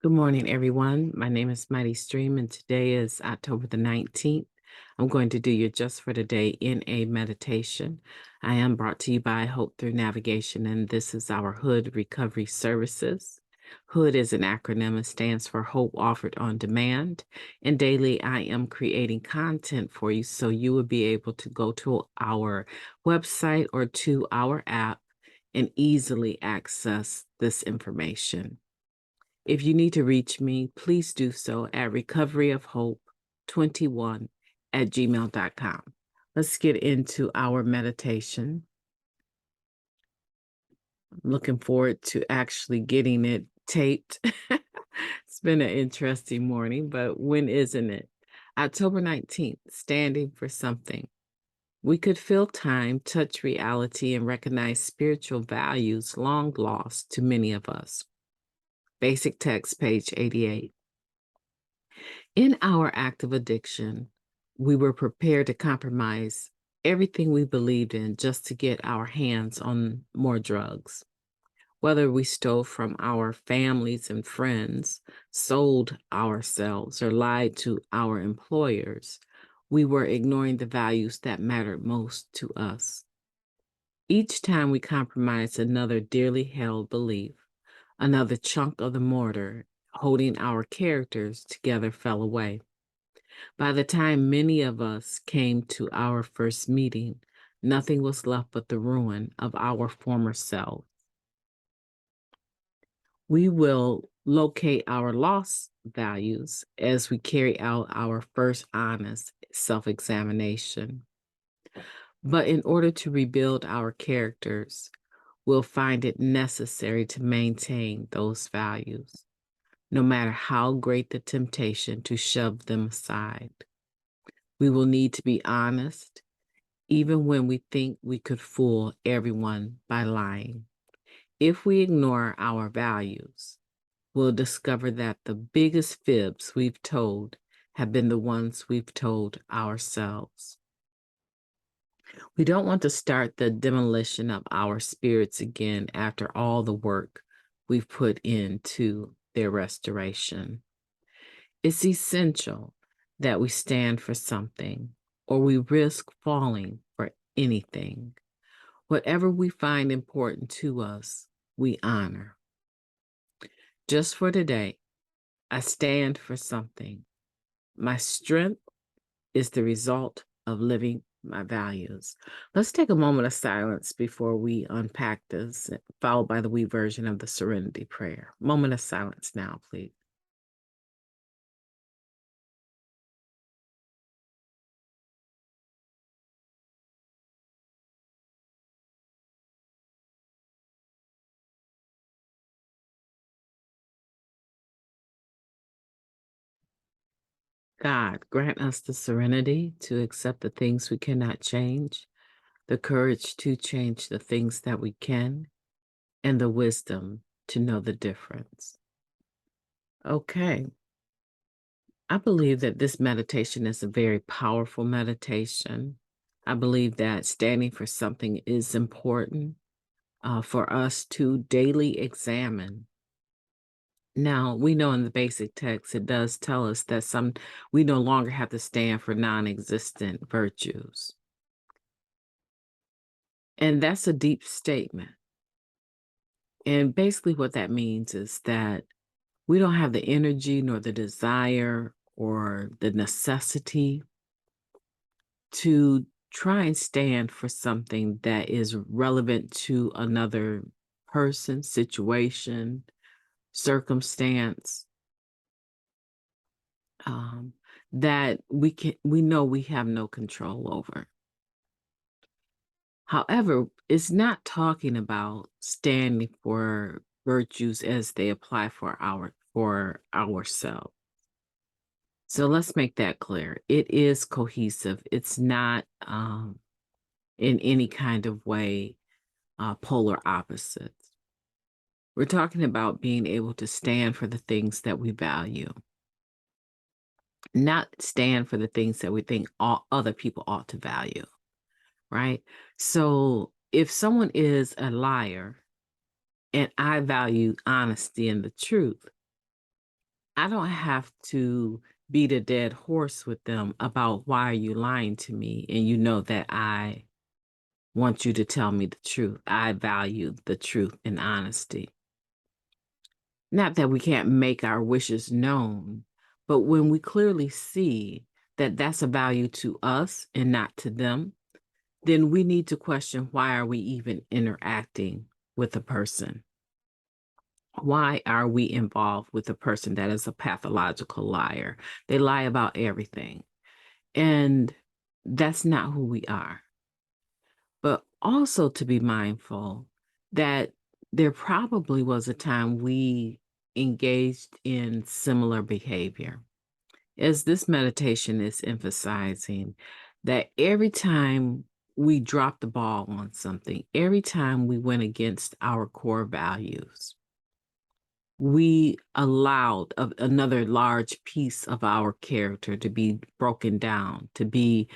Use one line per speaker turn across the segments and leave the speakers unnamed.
Good morning, everyone. My name is MightyStream, and today is October the 19th. I'm going to do your Just for Today in a meditation. I am brought to you by Hope Through Navigation, and this is our H.O.D Recovery Services. H.O.D is an acronym. It stands for Hope Offered on Demand. And daily, I am creating content for you so you will be able to go to our website or to our app and easily access this information. If you need to reach me, please do so at recoveryofhope21@gmail.com. Let's get into our meditation. I'm looking forward to actually getting it taped. It's been an interesting morning, but when isn't it? October 19th, standing for something. We could feel time, touch reality, and recognize spiritual values long lost to many of us. Basic text, page 88. In our act of addiction, we were prepared to compromise everything we believed in just to get our hands on more drugs. Whether we stole from our families and friends, sold ourselves, or lied to our employers, we were ignoring the values that mattered most to us. Each time we compromised another dearly held belief, another chunk of the mortar holding our characters together fell away. By the time many of us came to our first meeting, nothing was left but the ruin of our former self. We will locate our lost values as we carry out our first honest self-examination. But in order to rebuild our characters, we'll find it necessary to maintain those values, no matter how great the temptation to shove them aside. We will need to be honest, even when we think we could fool everyone by lying. If we ignore our values, we'll discover that the biggest fibs we've told have been the ones we've told ourselves. We don't want to start the demolition of our spirits again after all the work we've put into their restoration. It's essential that we stand for something, or we risk falling for anything. Whatever we find important to us, we honor. Just for today, I stand for something. My strength is the result of living my values. Let's take a moment of silence before we unpack this, followed by the we version of the Serenity Prayer. Moment of silence now, please. God, grant us the serenity to accept the things we cannot change, the courage to change the things that we can, and the wisdom to know the difference. Okay. I believe that this meditation is a very powerful meditation. I believe that standing for something is important for us to daily examine. Now, we know in the basic text, it does tell us that we no longer have to stand for non-existent virtues. And that's a deep statement. And basically what that means is that we don't have the energy nor the desire or the necessity to try and stand for something that is relevant to another person, situation, circumstance, that we know we have no control over. However, it's not talking about standing for virtues as they apply for ourselves. So let's make that clear. It is cohesive. It's not in any kind of way polar opposites. We're talking about being able to stand for the things that we value, not stand for the things that we think all other people ought to value, right? So if someone is a liar and I value honesty and the truth, I don't have to beat a dead horse with them about why are you lying to me, and you know that I want you to tell me the truth. I value the truth and honesty. Not that we can't make our wishes known, but when we clearly see that that's a value to us and not to them, then we need to question, why are we even interacting with a person? Why are we involved with a person that is a pathological liar? They lie about everything. And that's not who we are. But also to be mindful that there probably was a time we engaged in similar behavior. As this meditation is emphasizing that every time we dropped the ball on something, every time we went against our core values, we allowed another large piece of our character to be broken down, to be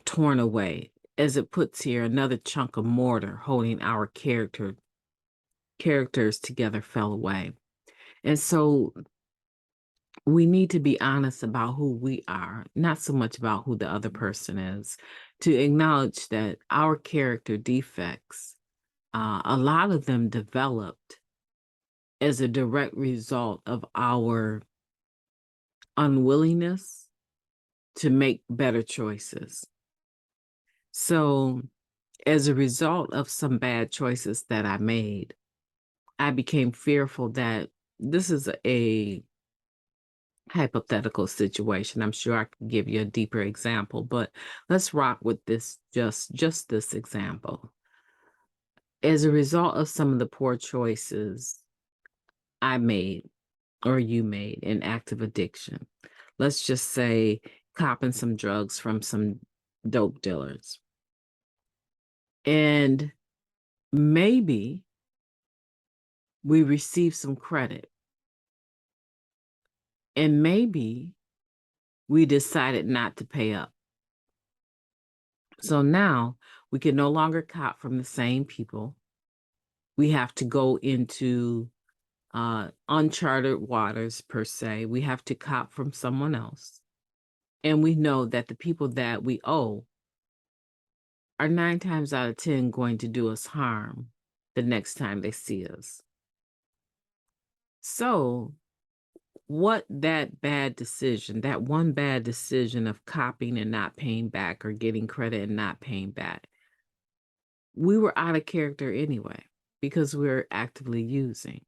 torn away. As it puts here, another chunk of mortar holding our characters together fell away. And so we need to be honest about who we are, not so much about who the other person is, to acknowledge that our character defects, a lot of them developed as a direct result of our unwillingness to make better choices. So, as a result of some bad choices that I made, I became fearful that this is a hypothetical situation. I'm sure I can give you a deeper example, but let's rock with this, just this example. As a result of some of the poor choices I made or you made in active addiction, let's just say copping some drugs from some dope dealers. And maybe we receive some credit. And maybe we decided not to pay up. So now we can no longer cop from the same people. We have to go into uncharted waters, per se. We have to cop from someone else. And we know that the people that we owe are 9 times out of 10 going to do us harm the next time they see us. So what that bad decision, that one bad decision of copying and not paying back, or getting credit and not paying back, we were out of character anyway, because we're actively using.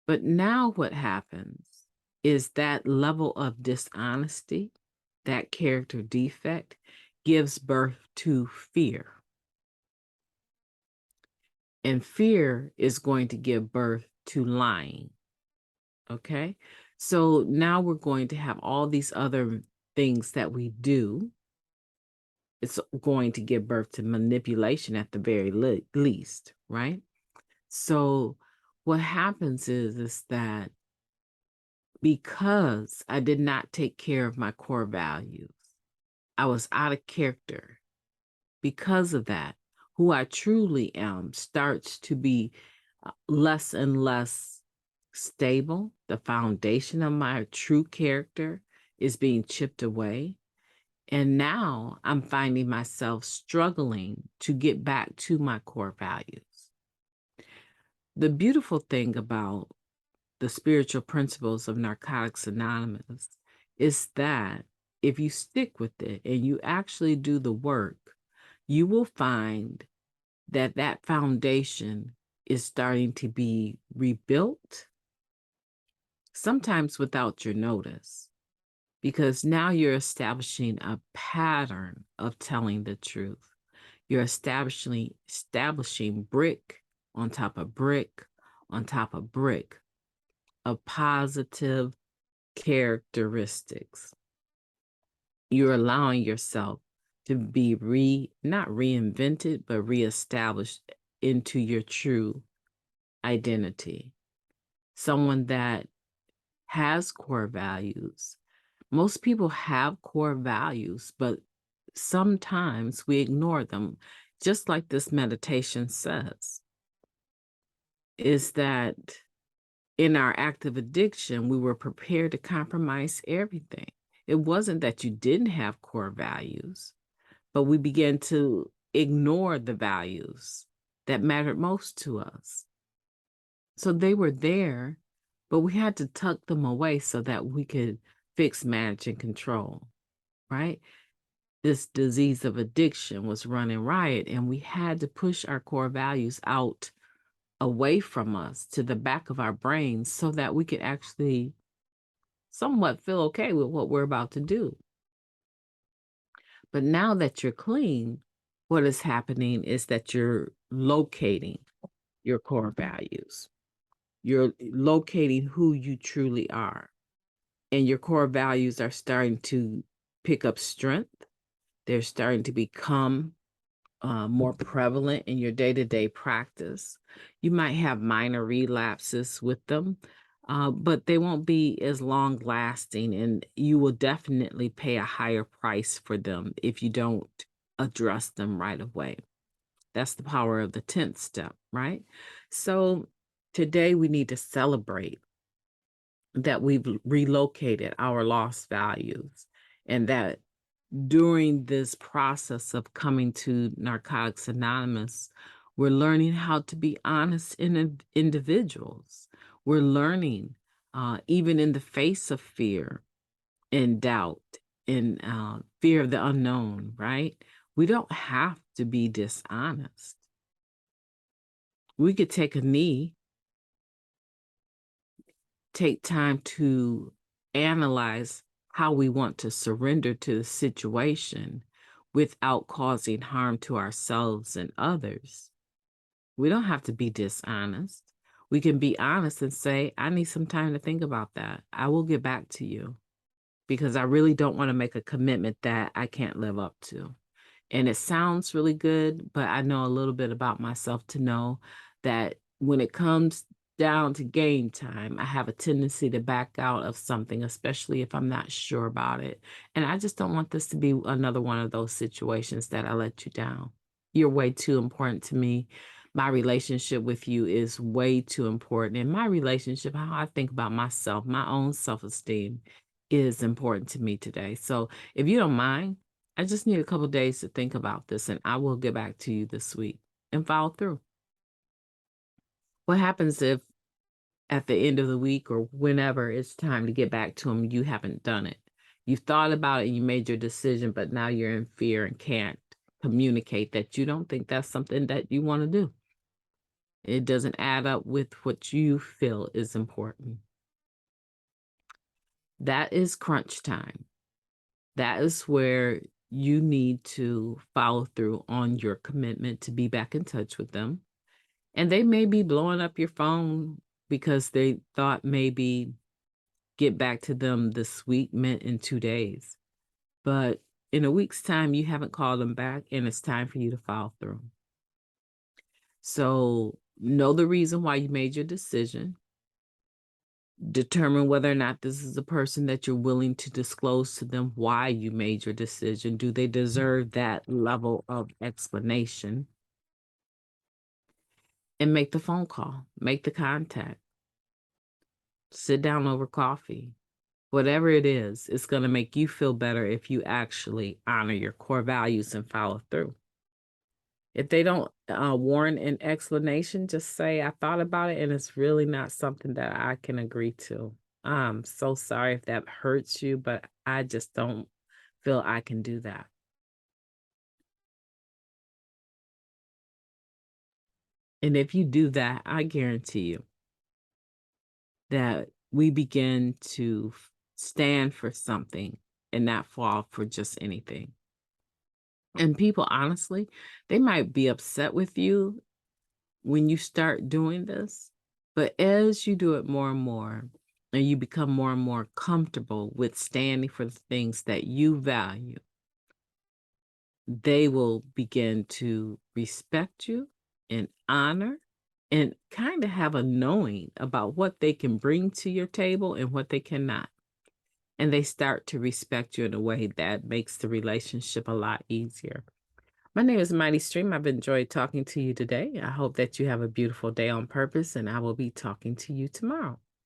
But now what happens is that level of dishonesty, that character defect, gives birth to fear. And fear is going to give birth to lying. Okay? So now we're going to have all these other things that we do. It's going to give birth to manipulation at the very least, right? So what happens is that because I did not take care of my core values, I was out of character. Because of that, who I truly am starts to be less and less stable. The foundation of my true character is being chipped away. And now I'm finding myself struggling to get back to my core values. The beautiful thing about the spiritual principles of Narcotics Anonymous is that if you stick with it and you actually do the work, you will find that that foundation is starting to be rebuilt, sometimes without your notice, because now you're establishing a pattern of telling the truth. You're establishing brick on top of brick on top of brick of positive characteristics. You're allowing yourself to be not reinvented, but reestablished into your true identity. Someone that has core values. Most people have core values, but sometimes we ignore them, just like this meditation says, is that in our active addiction, we were prepared to compromise everything. It wasn't that you didn't have core values, but we began to ignore the values that mattered most to us. So they were there, but we had to tuck them away so that we could fix, manage, and control, right? This disease of addiction was running riot, and we had to push our core values out away from us to the back of our brains so that we could actually somewhat feel okay with what we're about to do. But now that you're clean, what is happening is that you're locating your core values. You're locating who you truly are. And your core values are starting to pick up strength. They're starting to become more prevalent in your day-to-day practice. You might have minor relapses with them, but they won't be as long lasting, and you will definitely pay a higher price for them if you don't address them right away. That's the power of the 10th step, right? So today we need to celebrate that we've relocated our lost values, and that during this process of coming to Narcotics Anonymous, we're learning how to be honest individuals. We're learning, even in the face of fear and doubt and fear of the unknown, right? We don't have to be dishonest. We could take a knee, take time to analyze how we want to surrender to the situation without causing harm to ourselves and others. We don't have to be dishonest. We can be honest and say, I need some time to think about that. I will get back to you because I really don't want to make a commitment that I can't live up to. And it sounds really good, but I know a little bit about myself to know that when it comes down to game time, I have a tendency to back out of something, especially if I'm not sure about it. And I just don't want this to be another one of those situations that I let you down. You're way too important to me. My relationship with you is way too important. And my relationship, how I think about myself, my own self-esteem is important to me today. So if you don't mind, I just need a couple days to think about this, and I will get back to you this week and follow through. What happens if at the end of the week or whenever it's time to get back to them, you haven't done it? You've thought about it and you made your decision, but now you're in fear and can't communicate that you don't think that's something that you want to do. It doesn't add up with what you feel is important. That is crunch time. That is where you need to follow through on your commitment to be back in touch with them. And they may be blowing up your phone because they thought maybe get back to them this week meant in 2 days. But in a week's time, you haven't called them back, and it's time for you to follow through. So know the reason why you made your decision. Determine whether or not this is a person that you're willing to disclose to them why you made your decision. Do they deserve that level of explanation? And make the phone call, make the contact, sit down over coffee. Whatever it is, it's going to make you feel better if you actually honor your core values and follow through. If they don't warrant an explanation, just say, I thought about it and it's really not something that I can agree to. I'm so sorry if that hurts you, but I just don't feel I can do that. And if you do that, I guarantee you that we begin to stand for something and not fall for just anything. And people, honestly, they might be upset with you when you start doing this, but as you do it more and more, and you become more and more comfortable with standing for the things that you value, they will begin to respect you and honor and kind of have a knowing about what they can bring to your table and what they cannot. And they start to respect you in a way that makes the relationship a lot easier. My name is MightyStream. I've enjoyed talking to you today. I hope that you have a beautiful day on purpose, and I will be talking to you tomorrow.